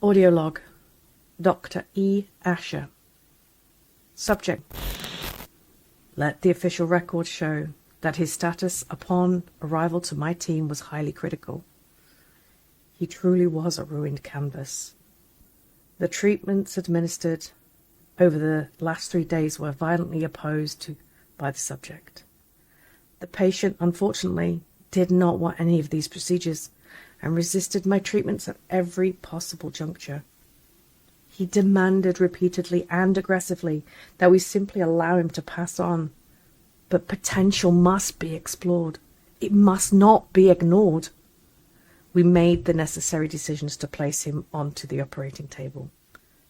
Audio log. Dr. E. Asher. Subject. Let the official record show that his status upon arrival to my team was highly critical. He truly was a ruined canvas. The treatments administered over the last 3 days were violently opposed by the subject. The patient, unfortunately, did not want any of these procedures and resisted my treatments at every possible juncture. He demanded repeatedly and aggressively that we simply allow him to pass on. But potential must be explored. It must not be ignored. We made the necessary decisions to place him onto the operating table,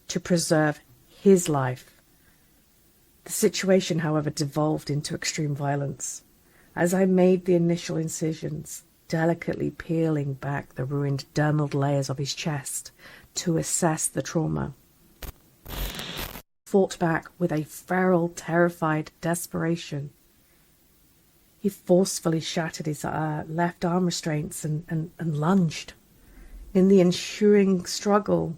to preserve his life. The situation, however, devolved into extreme violence. As I made the initial incisions, delicately peeling back the ruined dermal layers of his chest to assess the trauma, fought back with a feral, terrified desperation. He forcefully shattered his left arm restraints and lunged. In the ensuing struggle,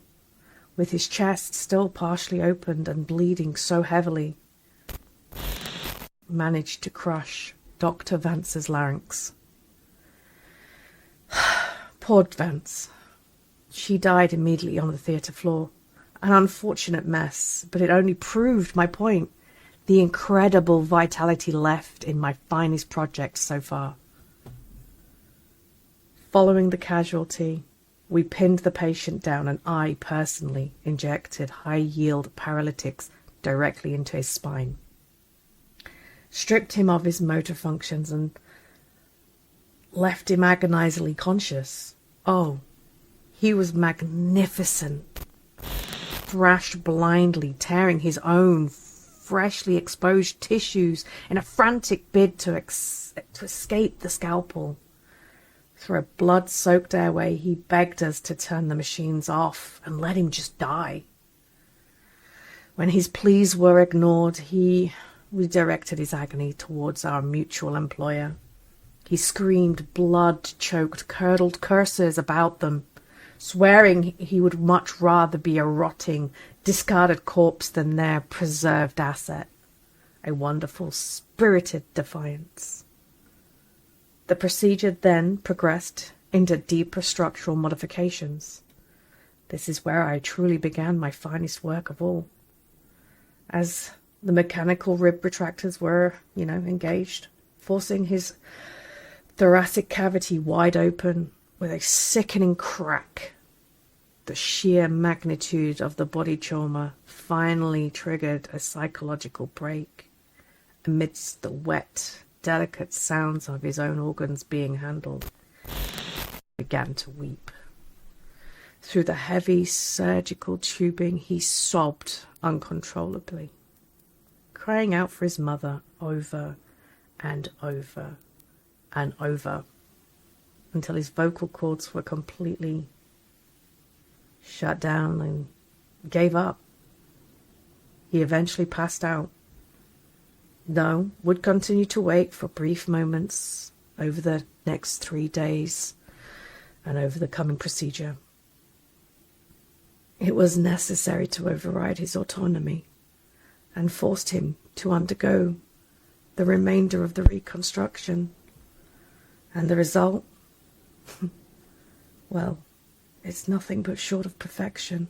with his chest still partially opened and bleeding so heavily, managed to crush Dr. Vance's larynx. Poor Vance. She died immediately on the theatre floor. An unfortunate mess, but it only proved my point. The incredible vitality left in my finest project so far. Following the casualty, we pinned the patient down and I personally injected high-yield paralytics directly into his spine. Stripped him of his motor functions and left him agonizingly conscious. Oh, he was magnificent. Thrashed blindly, tearing his own freshly exposed tissues in a frantic bid to escape the scalpel. Through a blood-soaked airway, he begged us to turn the machines off and let him just die. When his pleas were ignored, he redirected his agony towards our mutual employer. He screamed blood-choked, curdled curses about them, swearing he would much rather be a rotting, discarded corpse than their preserved asset. A wonderful, spirited defiance. The procedure then progressed into deeper structural modifications. This is where I truly began my finest work of all. As the mechanical rib retractors were, engaged, forcing his thoracic cavity wide open with a sickening crack. The sheer magnitude of the body trauma finally triggered a psychological break. Amidst the wet, delicate sounds of his own organs being handled, he began to weep. Through the heavy surgical tubing, he sobbed uncontrollably, crying out for his mother over and over and over, until his vocal cords were completely shut down and gave up. He eventually passed out, though would continue to wake for brief moments over the next 3 days and over the coming procedure. It was necessary to override his autonomy and forced him to undergo the remainder of the reconstruction. And the result? Well, it's nothing but short of perfection.